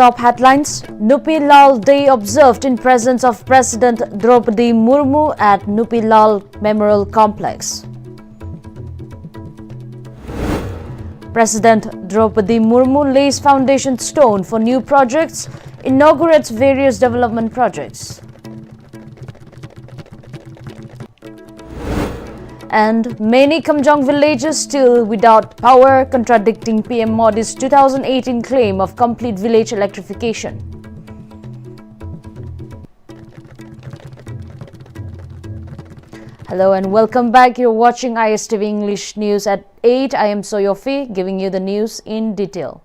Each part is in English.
top headlines. Nupi Lal Day observed in presence of President Draupadi Murmu at Nupi Lal Memorial Complex. President Draupadi Murmu lays foundation stone for new projects, inaugurates various development projects. And many Kamjong villages still without power, contradicting PM Modi's 2018 claim of complete village electrification. Hello and welcome back. You're watching Pm-Istv English News at 8. I am Soyofi, giving you the news in detail.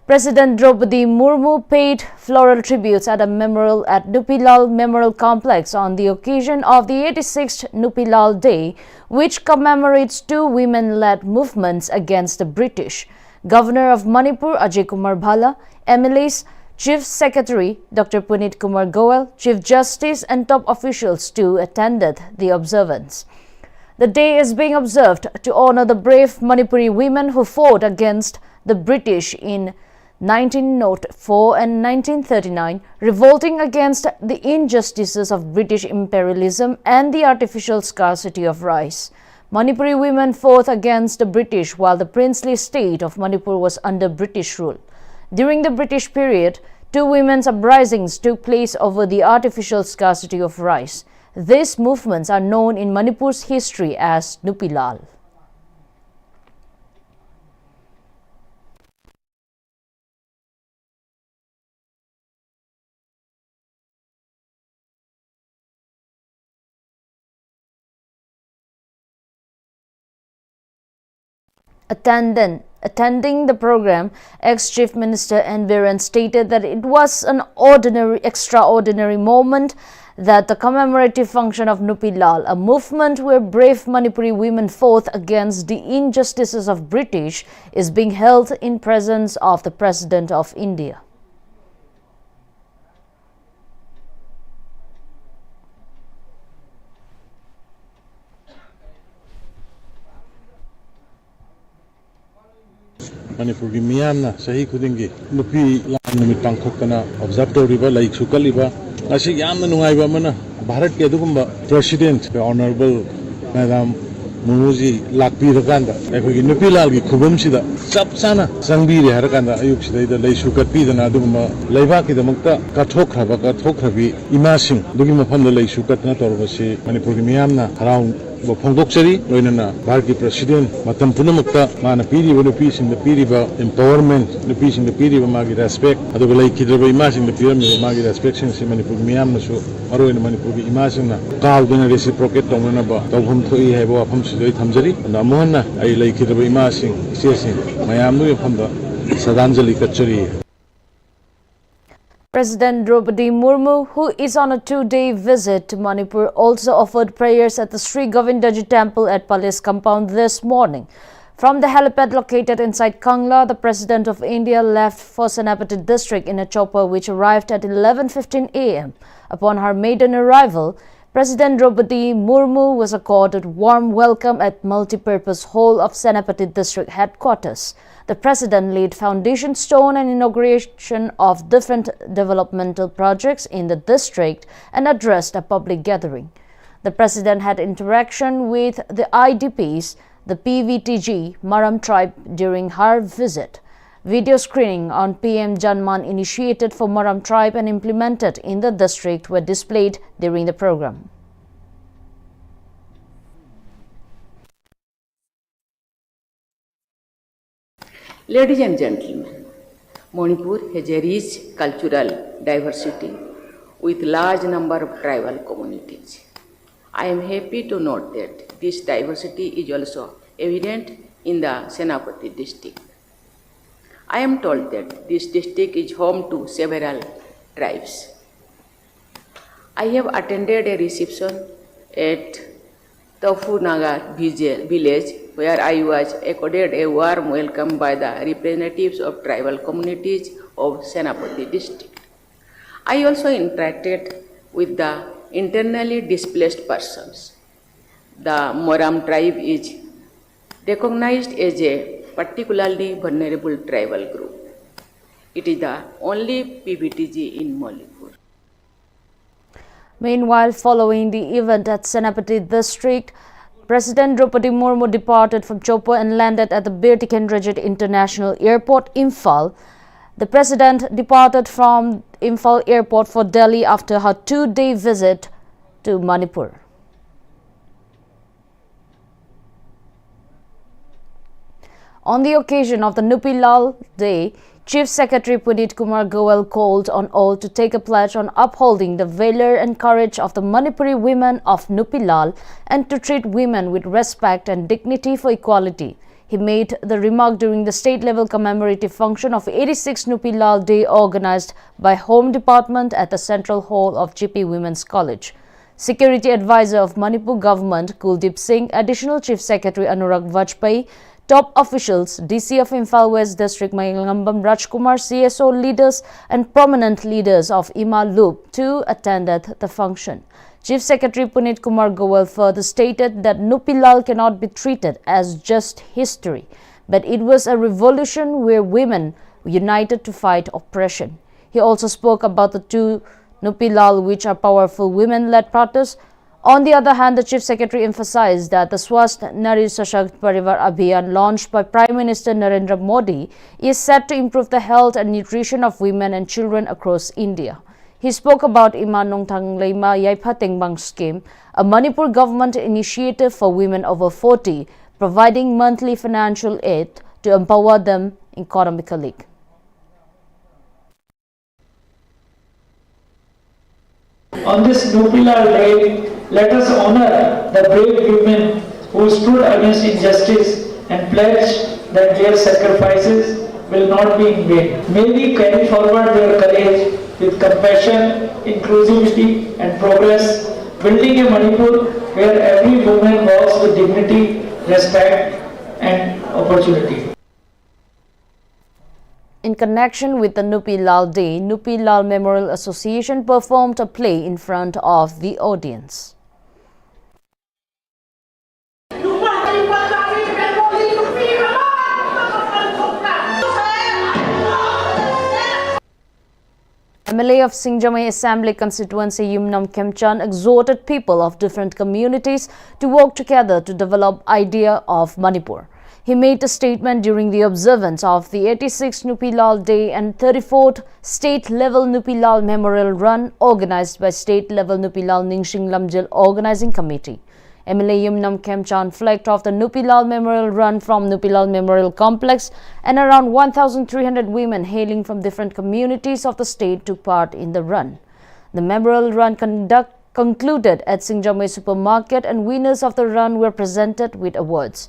President Draupadi Murmu paid floral tributes at a memorial at Nupi Lal Memorial Complex on the occasion of the 86th Nupi Lal Day, which commemorates two women-led movements against the British. Governor of Manipur Ajay Kumar Bhalla, MLAs, Chief Secretary Dr. Punit Kumar Goel, Chief Justice and top officials too attended the observance. The day is being observed to honor the brave Manipuri women who fought against the British in 1904 and 1939, revolting against the injustices of British imperialism and the artificial scarcity of rice. Manipuri women fought against the British while the princely state of Manipur was under British rule. During the British period, two women's uprisings took place over the artificial scarcity of rice. These movements are known in Manipur's history as Nupi Lal. Attending the program, ex-Chief Minister N. Biren stated that it was an extraordinary moment that the commemorative function of Nupi Lal, a movement where brave Manipuri women fought against the injustices of British, is being held in presence of the President of India. Manipur ki miyamna sahi khudingi nupi lam numit pangthokana observe tawriba laik sukaliba asi yamna nungaiba mana bharat ke adugumba president the honorable madam Murmuji lakpi rakanda ekhoi nupi lal gi khubum sida chap chana sangbi re harakanda ayuk sida ida lai sukatpi dana adugumba laiba ki damakta kathokrabi imasing dugi mafam lai sukatna torbasi Manipur ki miyamna harau Phongdokchari loinana Bharati President matam punamakta mana piriba nupi sing the piriba empowerment nupi sing the piriba magi respect aduga lai kidraba imasing the pirami magi respect sing si Manipur miyam nasu maroina Manipur gi imasing na kaudena reciprocate tongna ba tawhum thoi hebo afam sidoi thamjari namohna ai lai kidraba imasing sesing mayam nu yafamda sadanjali kachari. President Draupadi Murmu, who is on a two-day visit to Manipur, also offered prayers at the Sri Govindaji temple at Palace compound this morning. From the helipad located inside Kangla, the President of India left for Senapati district in a chopper which arrived at 11:15 a.m. Upon her maiden arrival, President Draupadi Murmu was accorded warm welcome at multi-purpose hall of Senapati district headquarters. The President laid foundation stone and inauguration of different developmental projects in the district and addressed a public gathering. The President had interaction with the IDPs, the PVTG, Maram tribe during her visit. Video screening on PM Janman initiated for Maram tribe and implemented in the district were displayed during the program. Ladies and gentlemen, Manipur has a rich cultural diversity with large number of tribal communities. I am happy to note that this diversity is also evident in the Senapati district. I am told that this district is home to several tribes. I have attended a reception at Tofunagar village where I was accorded a warm welcome by the representatives of tribal communities of Senapati district. I also interacted with the internally displaced persons. The Moram tribe is recognized as a particularly vulnerable tribal group. It is the only PBTG in Manipur. Meanwhile, following the event at Senapati district, President Draupadi Murmu departed from Chopo and landed at the Bir Tikendrajit International Airport, Imphal. The president departed from Imphal Airport for Delhi after her two-day visit to Manipur. On the occasion of the Nupilal Day, Chief Secretary Puneet Kumar Goel called on all to take a pledge on upholding the valor and courage of the Manipuri women of Nupilal and to treat women with respect and dignity for equality. He made the remark during the state-level commemorative function of 86th Nupilal Day organized by Home Department at the Central Hall of GP Women's College. Security Advisor of Manipur Government Kuldeep Singh, Additional Chief Secretary Anurag Vajpayee, top officials, DC of Imphal West District Mayangambam Rajkumar, CSO leaders and prominent leaders of IMA Loop too attended the function. Chief Secretary Puneet Kumar Goel further stated that Nupilal cannot be treated as just history, but it was a revolution where women united to fight oppression. He also spoke about the two Nupilal, which are powerful women-led protests. On the other hand, the Chief Secretary emphasized that the Swasth Nari Sashakt Parivar Abhiyan launched by Prime Minister Narendra Modi is set to improve the health and nutrition of women and children across India. He spoke about Ima Nongthang Leima Yaipa Tengbang scheme, a Manipur government initiative for women over 40, providing monthly financial aid to empower them economically. On this Nupilal Day, let us honor the brave women who stood against injustice and pledge that their sacrifices will not be in vain. May we carry forward their courage with compassion, inclusivity and progress, building a Manipur where every woman walks with dignity, respect and opportunity. In connection with the Nupilal Day, Nupilal Memorial Association performed a play in front of the audience. MLA of Singjamai Assembly constituency Yumnam Khemchand exhorted people of different communities to work together to develop idea of Manipur. He made a statement during the observance of the 86th Nupilal Day and 34th State-Level Nupilal Memorial Run organized by State-Level Nupilal Ningsing Lamjil Organizing Committee. MLA Yumnam Khemchand flagged off the Nupilal Memorial Run from Nupilal Memorial Complex, and around 1,300 women hailing from different communities of the state took part in the run. The memorial run concluded at Singjamai Supermarket, and winners of the run were presented with awards.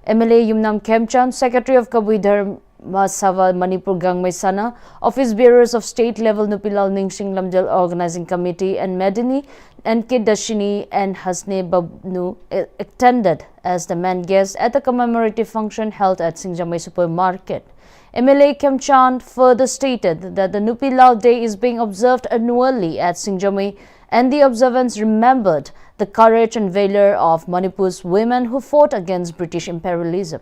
MLA Yumnam Khemchand, Secretary of Kabui Sava Manipur Gangmai Sana, Office Bearers of State-Level Nupilal Ningsing Lamjal Organizing Committee and Medini, N.K. Dashini and Hasne Babnu attended as the main guests at the commemorative function held at Singjamai Supermarket. MLA Khemchand further stated that the Nupilal Day is being observed annually at Singjamai, and the observance remembered the courage and valor of Manipur's women who fought against British imperialism.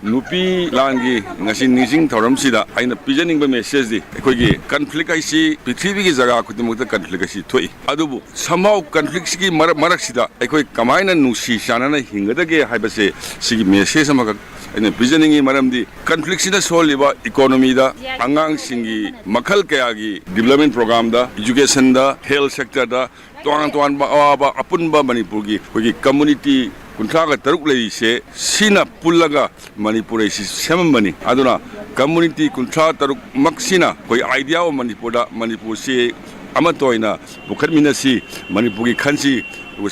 Nupi langi ngasi nising thoram sida aina pijaning ba message di ekoi conflict ai si prithvi gi jaga khudimuk da conflict si thoi adubu somehow conflict gi marak sida ekoi kamaina nusi sanana hingada ge haibase sigi message amaga aina pijaning gi maramdi conflict sida soliba economy da angang singi makhal kaya gi development program da education da health sector da tuan ba apun ba manipur gi koi community kuntraga taruk lei se sina pullaga manipur si semambani aduna community kuntra taruk maksina koi idea o manipur se amatoina bukhatmina si manipur gi khansi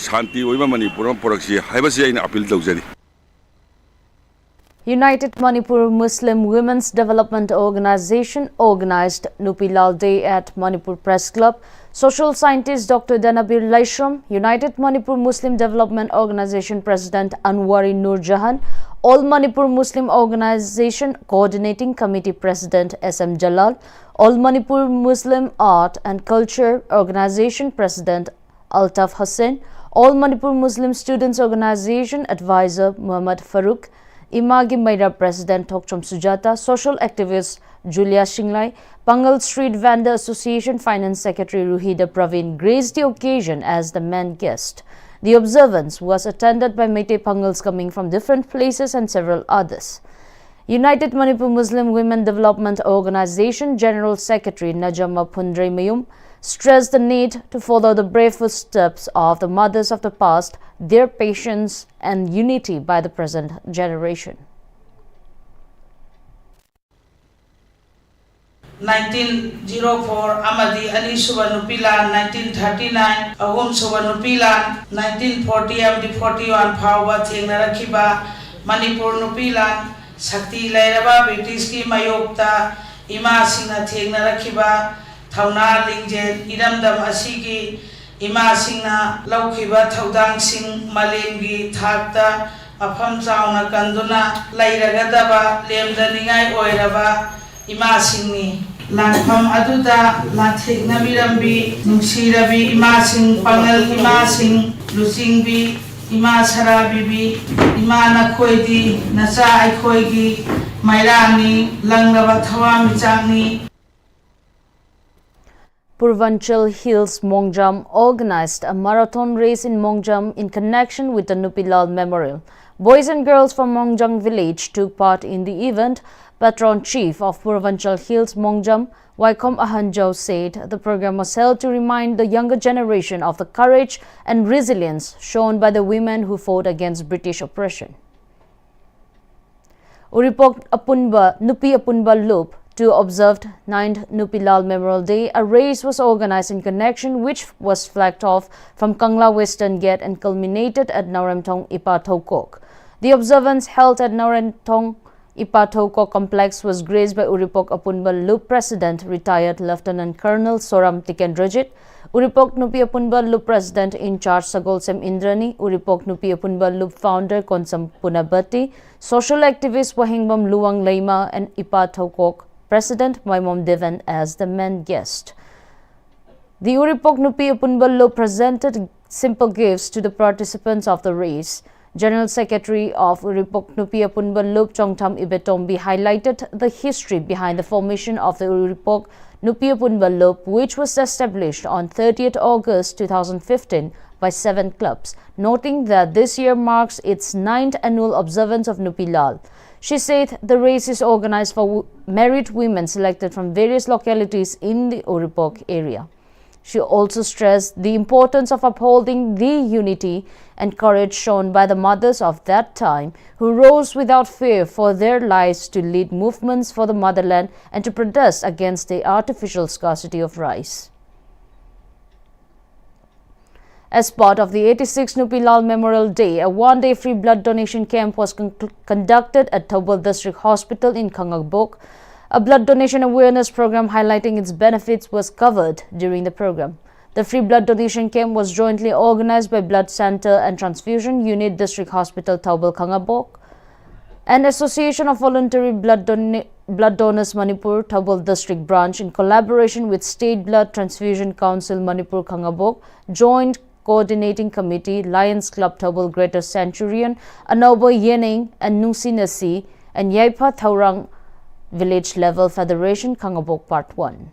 shanti oiba manipur poraksi haibasi aina appeal tawjari. United Manipur Muslim Women's Development Organization organized Nupilal Day at Manipur Press Club. Social scientist Dr. Danabir Laishram, United Manipur Muslim Development Organization President Anwari Nur Jahan, All Manipur Muslim Organization Coordinating Committee President SM Jalal, All Manipur Muslim Art and Culture Organization President Altaf Hussain, All Manipur Muslim Students Organization Advisor Muhammad Farooq, Imagi Maira President Thokchom Sujata, social activist Julia Shinglai, Pangal Street Vendor Association Finance Secretary Ruhida Praveen graced the occasion as the main guest. The observance was attended by Meitei Pangals coming from different places and several others. United Manipur Muslim Women Development Organization General Secretary Najama Phundrei Mayum stressed the need to follow the brave footsteps of the mothers of the past, their patience and unity by the present generation. 1904 amadi ani suba nupila 1939 ahum suba nupila 1940 amdi 41 phawba thengna rakhiba manipur nupila sakti lairaba british ki mayokta ima singna thengna rakhiba thauna lingjen iramdam asigi ima singna laukhiba thaudang sing malengi thakta mafam chauna kanduna lairagadaba lemdaningai oiraba ima singni Langfam aduda lathik nabirambi nuksirabi imasing pangal imasing lusingbi ima sarabibi ima nakhoidi nacha aikhoigi mairani langnaba thawa michangni. Purvanchal Hills Mongjam organized a marathon race in Mongjam in connection with the Nupilal Memorial. Boys and girls from Mongjam village took part in the event. Patron Chief of Purvanchal Hills Mongjam, Waikom Ahanjau, said the program was held to remind the younger generation of the courage and resilience shown by the women who fought against British oppression. Uripok Apunba, Nupi Apunba Loop, to observed 9th Nupilal Memorial Day, a race was organized in connection which was flagged off from Kangla Western Gate and culminated at Nauremthong Ipatokok. The observance held at Nauremthong Ipatoko complex was graced by Uripok Apunba Loop President, retired Lieutenant Colonel Soram Tikendrajit, Uripok Nupi Apunba Loop President in charge Sagolsem Indrani, Uripok Nupi Apunba Loop founder Konsam Punabati, social activist Wahingbam Luang Leima and Ipatokok President Maimom Devan as the main guest. The Uripok Nupi Apunba Loop presented simple gifts to the participants of the race. General Secretary of Uripok Nupi Apunba Loop Chongtham Ibetombi highlighted the history behind the formation of the Uripok Nupi Apunba Loop, which was established on 30th August 2015 by 7 clubs, noting that this year marks its 9th annual observance of Nupilal. She said the race is organized for married women selected from various localities in the Uripok area. She also stressed the importance of upholding the unity and courage shown by the mothers of that time, who rose without fear for their lives to lead movements for the motherland and to protest against the artificial scarcity of rice. As part of the 86th Nupilal Memorial Day, a one-day free blood donation camp was conducted at Thobal District Hospital in Kangabok. A blood donation awareness program highlighting its benefits was covered during the program. The free blood donation camp was jointly organized by Blood Center and Transfusion Unit District Hospital Thobal Kangabok, an Association of Voluntary Blood Donors Manipur Thobal District Branch in collaboration with State Blood Transfusion Council Manipur Kangabok, Joint Coordinating Committee, Lions Club Thobal Greater Centurion, Anobo Yening and Nusi Nasi, and Yaipa Thaurang Village Level Federation Kangabok Part 1.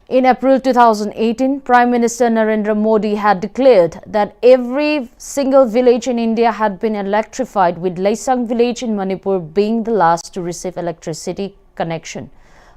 In April 2018, Prime Minister Narendra Modi had declared that every single village in India had been electrified, with Laisang village in Manipur being the last to receive electricity connection.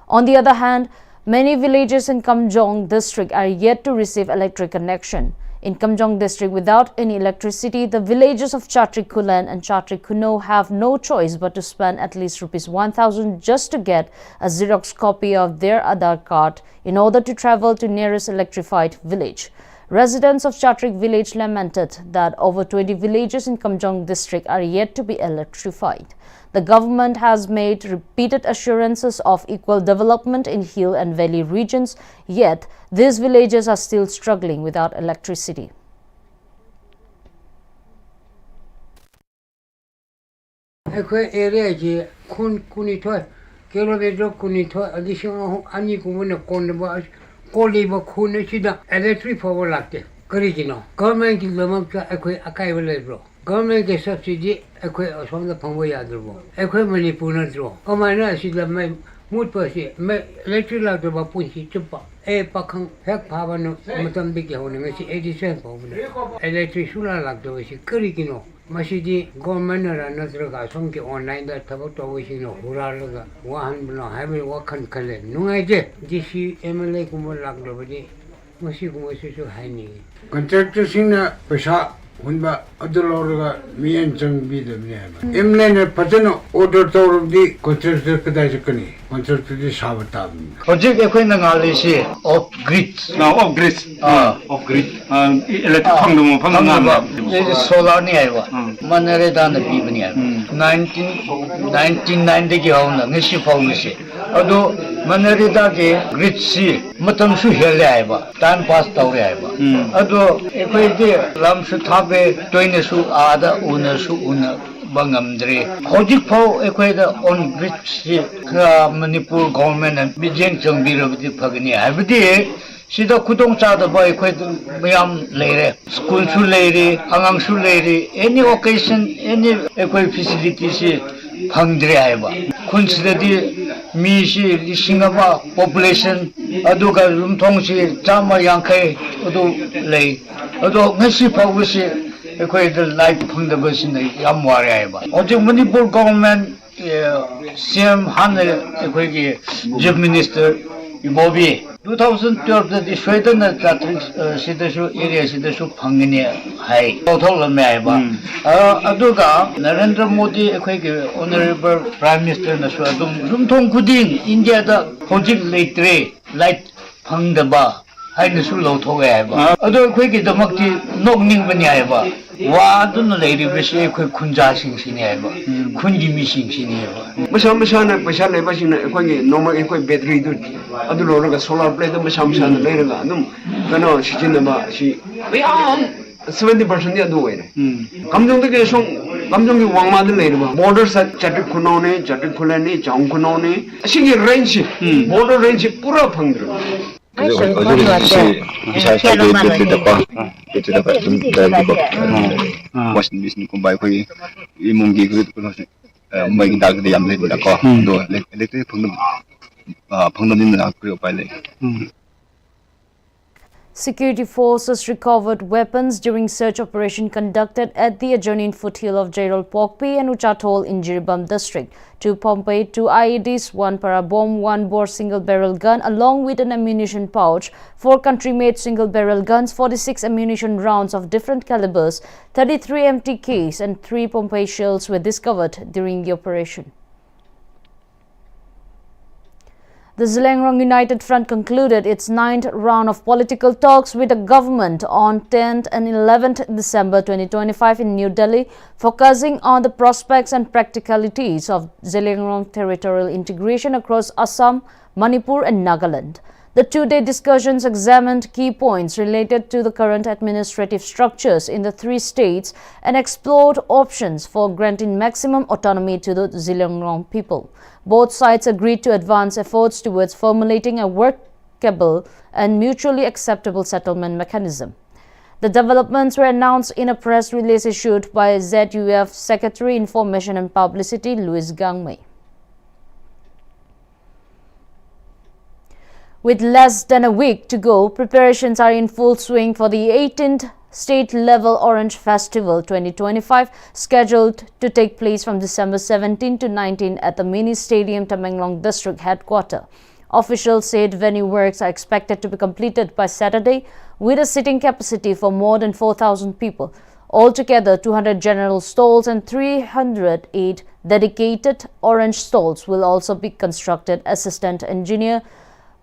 On the other hand, many villages in Kamjong district are yet to receive electric connection. In Kamjong district, without any electricity, the villages of Chatri Kulan and Chatri Kuno have no choice but to spend at least Rs 1,000 just to get a Xerox copy of their Aadhaar card in order to travel to nearest electrified village. Residents of Chatrik village lamented that over 20 villages in Kamjong district are yet to be electrified. The government has made repeated assurances of equal development in hill and valley regions, yet these villages are still struggling without electricity. area kunitoy kilometer kunitoy additional ani kumuna konba koliba kunishida electric power lagte karigino government ki lamamka akoi akai velebro government ke subsidy ekhoi asom da phangwa yadro ekhoi manipur na dro kamana si la mai mut pa si me electric la do ba pun si chupa pakhang hek phaba no matam bi ke hone ngasi 87 phobna electric sula la do si kari kino masidi government ra na dro ga som ke online da thabak to wi si no hurar ga wahan bna hai wa khan khale nungai je dc mla kumol lag do bi masi kumasi so hai ni contractor sing na paisa hunba adulorga mian changbi da mi emne patano order tawdi contractor kada jakani contractor di sabata project ekhoi na ngali si off grid off grid electric phang solar ni aiwa manare da na bi bani 1990 gi hauna ngisi phang si ado manare da ge grid si matam su hele aiwa time pass tawre aiwa ado ekhoi de lam su thabe toine su ada una su una bangamdre hojik phau ekhoi da on grid si manipur government and bijeng changbirabdi phagni habdi sida kudong chada ba ekhoi mayam leire school su leire angang su leire any occasion any ekhoi facility si phangdre aiba khunsidadi mi si lisingaba population aduga rumthong si chama yangkai adu lei adu ngasi phau si ekhoi the life phangdaba sin yam ware aiba oje manipur government CM Han ekhoi gi chief minister Ibobi 2012 da di Sweden na traffic sidashu area sidashu phangni hai total me ba aduga Narendra Modi ekhoi gi honorable prime minister na su adum rumthong khuding India da project leitre light phangdaba hai na su lo thoge hai ba adu ekhoi gi damakti nokning bani hai ba wa dun leiri bese ekhoi khunja sing sini hai ba khunji mi sing sini hai ba masa na paisa leba sing na ekhoi normal ekhoi battery du adu lo ga solar plate da masa na leira ga adum kano sijin na ba si yam 70% ya do we kamjong de ke song kamjong gi wangma de leira ba border sa chatik khunone chatik khulani chang khunone asigi range border range pura phangdro Washing machine ko ba ko imungi ko mai dag de yam le da ko do electric phang din na ko pa le Security forces recovered weapons during search operation conducted at the adjoining foothill of Jairal Pokpi and Uchatol in Jiribam district. 2 Pompey, 2 IEDs, 1 para-bomb, 1 bore single-barrel gun along with an ammunition pouch, 4 country-made single-barrel guns, 46 ammunition rounds of different calibers, 33 empty case and 3 Pompey shells were discovered during the operation. The Zhelengrong United Front concluded its 9th round of political talks with the government on 10th and 11th December 2025 in New Delhi, focusing on the prospects and practicalities of Zhelengrong territorial integration across Assam, Manipur and Nagaland. The two-day discussions examined key points related to the current administrative structures in the 3 states and explored options for granting maximum autonomy to the Zhelengrong people. Both sides agreed to advance efforts towards formulating a workable and mutually acceptable settlement mechanism. The developments were announced in a press release issued by ZUF Secretary Information and Publicity Louis Gangmei. With less than a week to go, preparations are in full swing for the 18th State-Level Orange Festival 2025, scheduled to take place from December 17 to 19 at the Mini Stadium, Tamenglong District Headquarters. Officials said venue works are expected to be completed by Saturday, with a seating capacity for more than 4,000 people. Altogether, 200 general stalls and 308 dedicated orange stalls will also be constructed. Assistant Engineer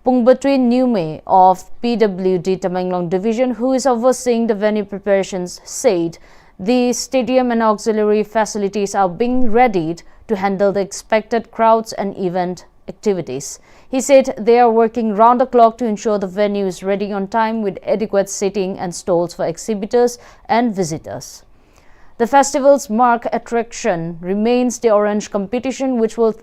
Pungbatwi Nume of PWD Tamenglong Division, who is overseeing the venue preparations, said the stadium and auxiliary facilities are being readied to handle the expected crowds and event activities. He said they are working round the clock to ensure the venue is ready on time with adequate seating and stalls for exhibitors and visitors. The festival's mark attraction remains the Orange competition, which will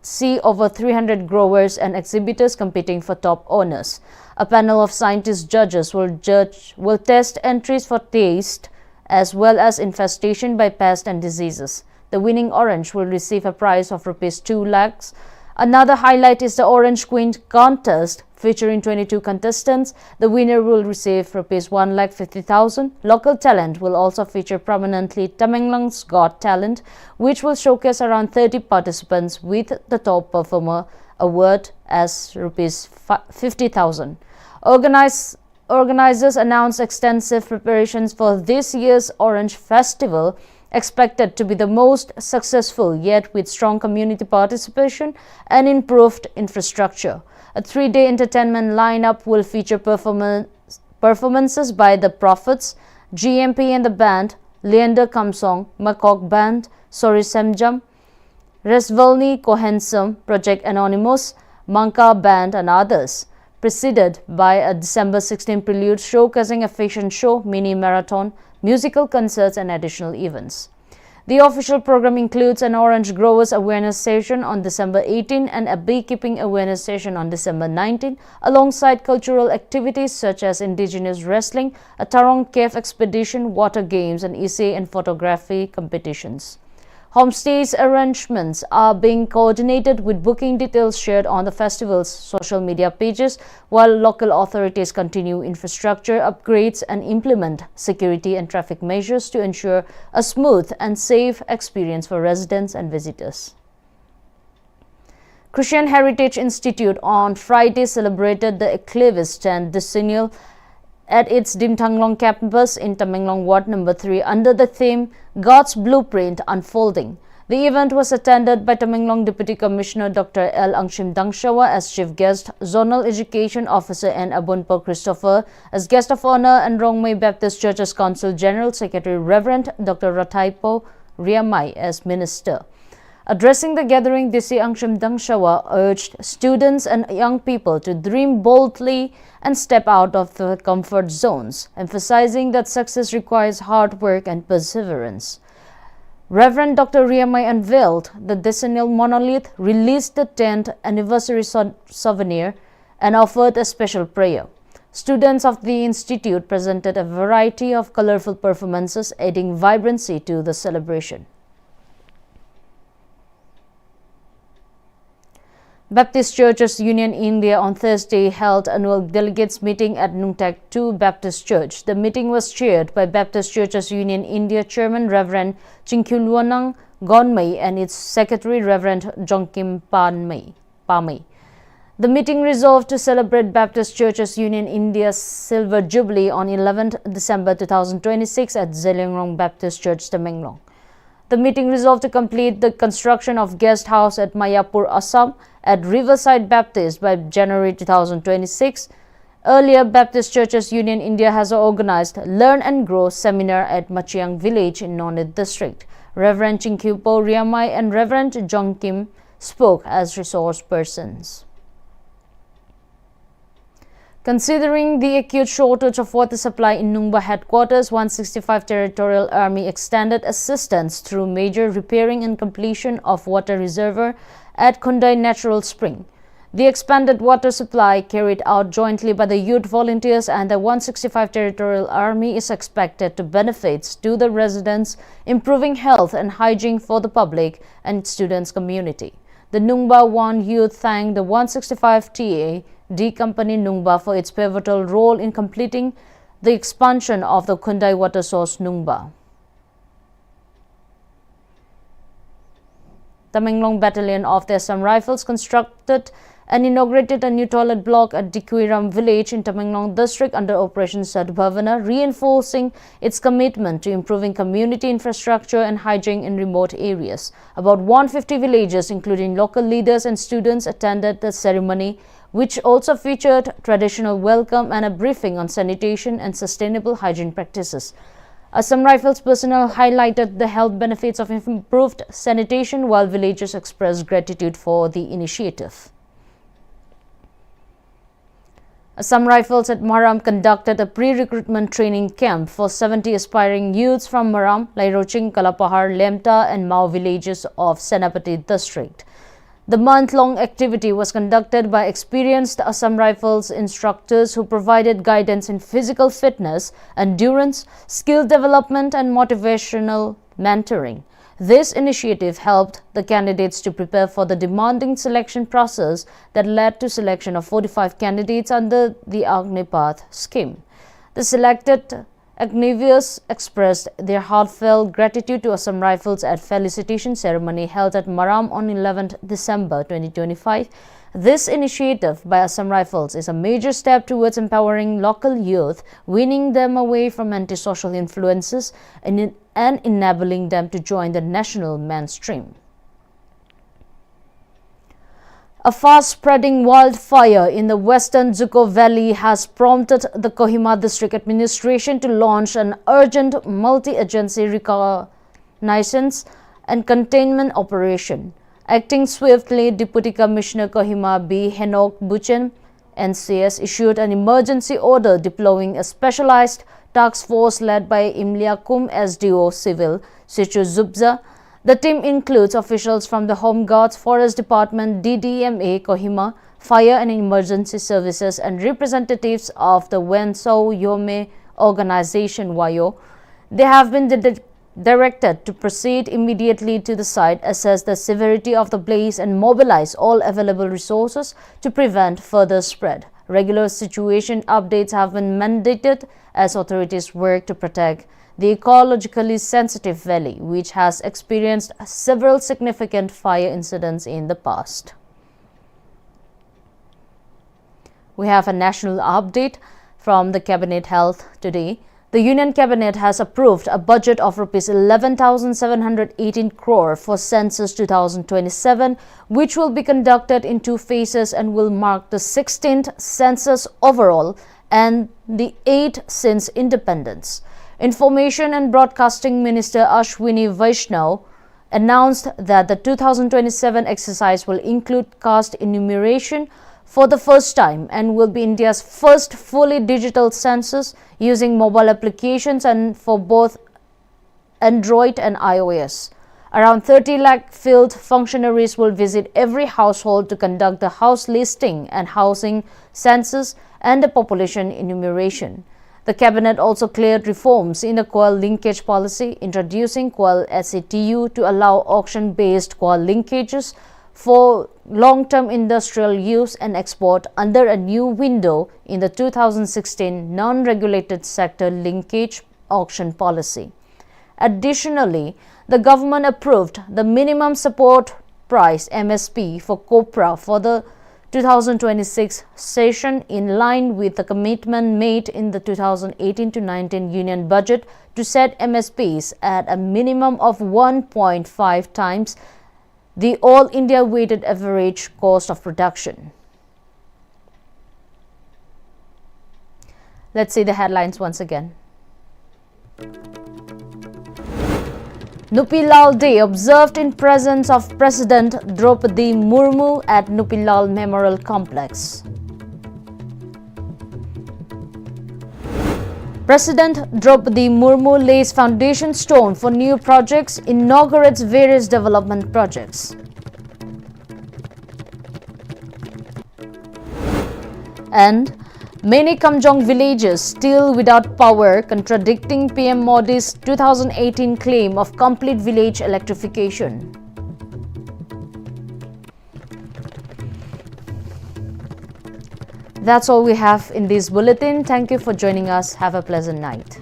see over 300 growers and exhibitors competing for top honors. A panel of scientist judges will test entries for taste as well as infestation by pests and diseases. The winning orange will receive a prize of Rs 2 lakhs. Another highlight is the Orange Queen contest featuring 22 contestants. The winner will receive Rs 1,50,000. Local talent will also feature prominently Tamenglong's Got Talent, which will showcase around 30 participants with the top performer award as Rs 50,000. Organizers announced extensive preparations for this year's Orange Festival, expected to be the most successful yet, with strong community participation and improved infrastructure. A 3-day entertainment lineup will feature performances by the Prophets, GMP and the band, Leander Kamsong, Makok Band, Sori Semjam, Resvolny Kohensum, Project Anonymous, Manka Band and others, preceded by a December 16 prelude showcasing a fashion show, mini marathon, musical concerts and additional events. The official program includes an Orange Growers Awareness Session on December 18 and a Beekeeping Awareness Session on December 19, alongside cultural activities such as indigenous wrestling, a Tarong Cave expedition, water games and essay and photography competitions. Homestays arrangements are being coordinated with booking details shared on the festival's social media pages, while local authorities continue infrastructure upgrades and implement security and traffic measures to ensure a smooth and safe experience for residents and visitors. Christian Heritage Institute on Friday celebrated the Eclivist 10th decennial at its Dimtanglong campus in Tamenglong Ward No. 3 under the theme God's Blueprint Unfolding. The event was attended by Tamenglong Deputy Commissioner Dr. L. Angshim Dangshawa as chief guest, Zonal Education Officer N. Abunpo Christopher as guest of honor, and Rongmei Baptist Church's Council General Secretary Reverend Dr. Rataipo Riamai as minister. Addressing the gathering, DC Angshim Dangshawa urged students and young people to dream boldly and step out of the comfort zones, emphasizing that success requires hard work and perseverance. Reverend Dr. Riamai unveiled the decennial monolith, released the 10th anniversary souvenir, and offered a special prayer. Students of the institute presented a variety of colorful performances, adding vibrancy to the celebration. Baptist Churches Union India on Thursday held annual delegates meeting at Nungtak 2 Baptist Church. The meeting was chaired by Baptist Churches Union India Chairman Reverend Chingkyulwanang Gonmei and its Secretary Reverend Jongkim Pamei. The meeting resolved to celebrate Baptist Churches Union India's Silver Jubilee on 11th December 2026 at Zelengrong Baptist Church, Tamenglong. The meeting resolved to complete the construction of guest house at Mayapur, Assam at Riverside Baptist by January 2026. Earlier, Baptist Churches Union India has organized Learn and Grow seminar at Machiang village in Nonit district. Reverend Chinkyupo Riamai and Reverend Jongkim spoke as resource persons. Considering the acute shortage of water supply in Nungba headquarters, 165 Territorial Army extended assistance through major repairing and completion of water reservoir at Kundai Natural Spring. The expanded water supply, carried out jointly by the youth volunteers and the 165 Territorial Army, is expected to benefit to the residents, improving health and hygiene for the public and students community. The Nungba 1 youth thanked the 165 TA D Company Nungba for its pivotal role in completing the expansion of the Kundai water source Nungba. Tamenglong Battalion of the Assam Rifles constructed and inaugurated a new toilet block at Dikuiram village in Tamenglong district under Operation Sadbhavana, reinforcing its commitment to improving community infrastructure and hygiene in remote areas. About 150 villagers, including local leaders and students, attended the ceremony, which also featured traditional welcome and a briefing on sanitation and sustainable hygiene practices. Assam Rifles personnel highlighted the health benefits of improved sanitation, while villagers expressed gratitude for the initiative. Assam Rifles at Maram conducted a pre-recruitment training camp for 70 aspiring youths from Maram, Lairoching, Kalapahar, Lemta and Mao villages of Senapati district. The month-long activity was conducted by experienced Assam Rifles instructors who provided guidance in physical fitness, endurance, skill development and motivational mentoring. This initiative helped the candidates to prepare for the demanding selection process that led to selection of 45 candidates under the Agnipath scheme. The selected Agnivius expressed their heartfelt gratitude to Assam Rifles at felicitation ceremony held at Maram on 11th December 2025. This initiative by Assam Rifles is a major step towards empowering local youth, winning them away from antisocial influences and enabling them to join the national mainstream. A fast-spreading wildfire in the western Zuko Valley has prompted the Kohima District Administration to launch an urgent multi-agency reconnaissance and containment operation. Acting swiftly, Deputy Commissioner Kohima B. Henok Buchen, NCS, issued an emergency order deploying a specialized task force led by Imliakum SDO Civil, Sichu Zubza. The team includes officials from the Home Guards, Forest Department, DDMA, Kohima, Fire and Emergency Services, and representatives of the Wenso Yome Organization WAYO. They have been directed to proceed immediately to the site, assess the severity of the blaze, and mobilize all available resources to prevent further spread. Regular situation updates have been mandated as authorities work to protect the ecologically sensitive valley, which has experienced several significant fire incidents in the past. We have a national update from the Cabinet held today. The Union Cabinet has approved a budget of Rs 11,718 crore for Census 2027, which will be conducted in 2 phases and will mark the 16th census overall and the 8th since independence. Information and Broadcasting Minister Ashwini Vaishnaw announced that the 2027 exercise will include caste enumeration for the first time and will be India's first fully digital census using mobile applications and for both Android and iOS. Around 30 lakh field functionaries will visit every household to conduct the house listing and housing census and the population enumeration. The Cabinet also cleared reforms in the coal linkage policy, introducing coal SATU to allow auction-based coal linkages for long-term industrial use and export under a new window in the 2016 non-regulated sector linkage auction policy. Additionally, the government approved the minimum support price MSP for copra for the 2026 session in line with the commitment made in the 2018-19 Union Budget to set MSPs at a minimum of 1.5 times the All India weighted average cost of production. Let's see the headlines once again. Nupilal Day observed in presence of President Draupadi Murmu at Nupilal Memorial Complex. President Draupadi Murmu lays foundation stone for new projects, inaugurates various development projects. And many Kamjong villages still without power, contradicting PM Modi's 2018 claim of complete village electrification. That's all we have in this bulletin. Thank you for joining us. Have a pleasant night.